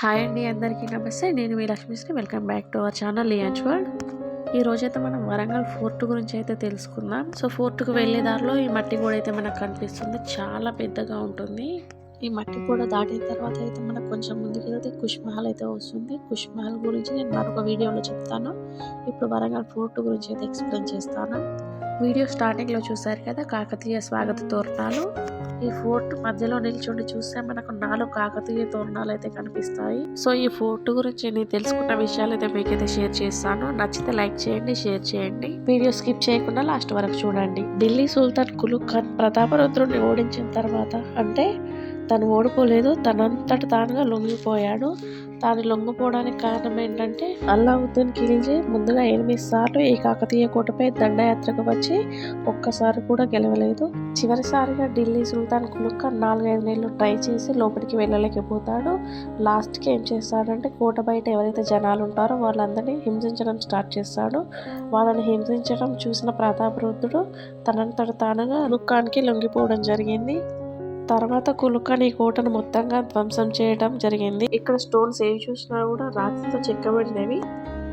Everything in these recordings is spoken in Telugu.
హాయ్ అండి, అందరికీ నమస్తే. నేను మీ Lakshmisri. Welcome back to our channel Lions World. ఈ రోజైతే మనం వరంగల్ ఫోర్ట్ గురించి అయితే తెలుసుకుందాం. సో ఫోర్ట్కు వెళ్ళే దారిలో ఈ మట్టి గోడ అయితే మనకు కనిపిస్తుంది. చాలా పెద్దగా ఉంటుంది. ఈ మట్టి గోడ దాటిన తర్వాత అయితే మనకు కొంచెం ముందుకు వెళ్తే కుష్ మహల్ అయితే వస్తుంది. కుష్ మహల్ గురించి నేను మరొక వీడియోలో చెప్తాను. ఇప్పుడు వరంగల్ ఫోర్ట్ గురించి అయితే ఎక్స్ప్లెయిన్ చేస్తాను. వీడియో స్టార్టింగ్లో చూసారు కదా, కాకతీయ స్వాగత తోరణాలు. ఈ ఫోర్ట్ మధ్యలో నిల్చుండి చూస్తే మనకు 4 కాకతీయ తోరణాలు అయితే కనిపిస్తాయి. సో ఈ ఫోర్ట్ గురించి నేను తెలుసుకున్న విషయాలు అయితే మీకైతే షేర్ చేస్తాను. నచ్చితే లైక్ చేయండి, షేర్ చేయండి. వీడియో స్కిప్ చేయకుండా లాస్ట్ వరకు చూడండి. ఢిల్లీ సుల్తాన్ కులుక్ ఖాన్ ప్రతాపరుద్రుడిని ఓడించిన తర్వాత, అంటే తను ఓడిపోలేదు, తనంతట తానుగా లొంగిపోయాడు. తాను లొంగిపోవడానికి కారణం ఏంటంటే, అల్లావుద్దీన్ ఖిల్జీ ముందుగా 8 సార్లు ఈ కాకతీయ కోటపై దండయాత్రకు వచ్చి ఒక్కసారి కూడా గెలవలేదు. చివరిసారిగా ఢిల్లీ సుల్తాన్ కులుక్ ఖాన్ 4-5 నెలలు ట్రై చేసి లోపలికి వెళ్ళలేకపోతాడు. లాస్ట్కి ఏం చేస్తాడంటే, కోట బయట ఎవరైతే జనాలు ఉంటారో వాళ్ళందరినీ హింసించడం స్టార్ట్ చేస్తాడు. వాళ్ళని హింసించడం చూసిన ప్రతాపరుద్రుడు తనంతట తానుగా కులుక్ ఖాన్కి లొంగిపోవడం జరిగింది. తర్వాత కులుక్ ఖాన్ ఈ కోటను మొత్తంగా ధ్వంసం చేయడం జరిగింది. ఇక్కడ స్టోన్స్ ఏవి చూసినా కూడా రాతితో చెక్కబడినవి.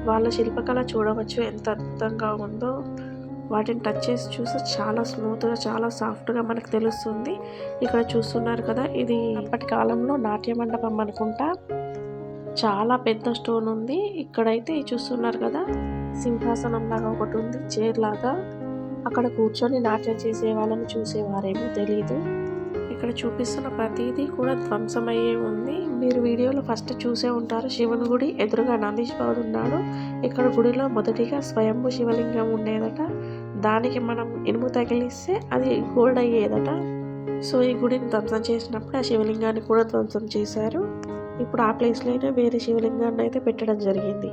వాళ్ళ శిల్పకళ చూడవచ్చు ఎంత అద్భుతంగా ఉందో. వాటిని టచ్ చేసి చూస్తే చాలా స్మూత్గా, చాలా సాఫ్ట్గా మనకు తెలుస్తుంది. ఇక్కడ చూస్తున్నారు కదా, ఇది అప్పటి కాలంలో నాట్య మండపం అనుకుంటా. చాలా పెద్ద స్టోన్ ఉంది. ఇక్కడైతే చూస్తున్నారు కదా, సింహాసనం లాగా ఒకటి ఉంది, చైర్ లాగా. అక్కడ కూర్చొని నాట్యం చేసే వాళ్ళని చూసేవారేమో తెలీదు. ఇక్కడ చూపిస్తున్న ప్రతిదీ కూడా ధ్వంసమయ్యే ఉంది. మీరు వీడియోలో ఫస్ట్ చూసే ఉంటారు. శివుని గుడి ఎదురుగా నందీశ్వరుడు ఉన్నాడు. ఇక్కడ గుడిలో మొదటిగా స్వయంభూ శివలింగం ఉండేదట. దానికి మనం ఇనుము తగిలిస్తే అది గోల్డ్ అయ్యేదట. సో ఈ గుడిని ధ్వంసం చేసినప్పుడు ఆ శివలింగాన్ని కూడా ధ్వంసం చేశారు. ఇప్పుడు ఆ ప్లేస్లోనే వేరే శివలింగాన్ని అయితే పెట్టడం జరిగింది.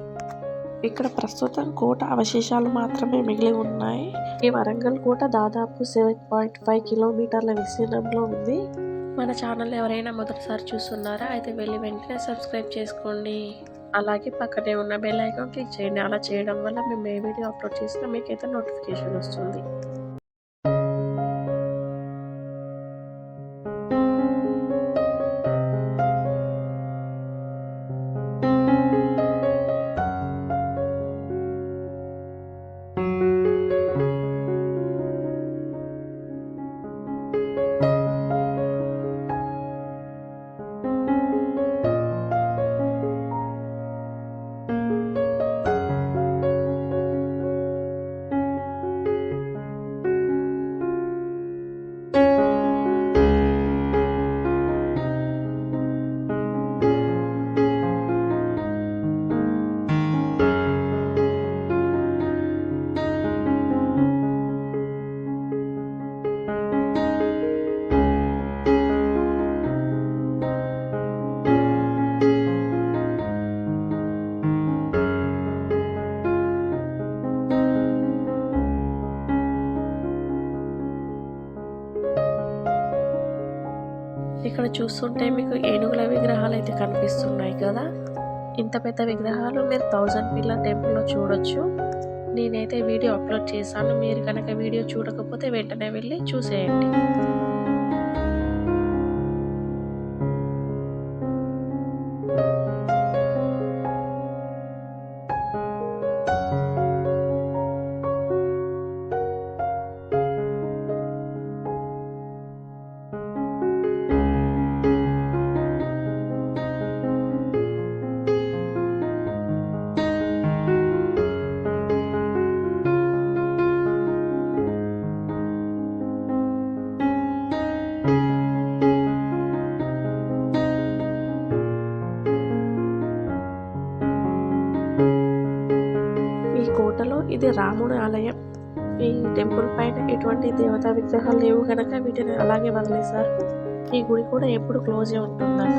ఇక్కడ ప్రస్తుతం కోట అవశేషాలు మాత్రమే మిగిలి ఉన్నాయి. ఈ వరంగల్ కోట దాదాపు 7.5 కిలోమీటర్ల విస్తీర్ణంలో ఉంది. మన ఛానల్ ఎవరైనా మొదటిసారి చూస్తున్నారా అయితే వెళ్ళి వెంటనే సబ్స్క్రైబ్ చేసుకోండి. అలాగే పక్కనే ఉన్న బెల్ ఐకాన్ క్లిక్ చేయండి. అలా చేయడం వల్ల మేము ఏ వీడియో అప్లోడ్ చేసినా మీకైతే నోటిఫికేషన్ వస్తుంది. ఇక్కడ చూస్తుంటే మీకు ఏనుగుల విగ్రహాలు అయితే కనిపిస్తున్నాయి కదా. ఇంత పెద్ద విగ్రహాలు మీరు 1000 పిల్లర్ టెంపుల్లో చూడొచ్చు. నేనైతే వీడియో అప్లోడ్ చేశాను. మీరు కనుక వీడియో చూడకపోతే వెంటనే వెళ్ళి చూసేయండి. కోటలో ఇది రాముడి ఆలయం. ఈ టెంపుల్ పైన ఎటువంటి దేవతా విగ్రహాలు లేవు కనుక వీటిని అలాగే వదిలేశారు. ఈ గుడి కూడా ఎప్పుడు క్లోజ్ ఉంటుందట.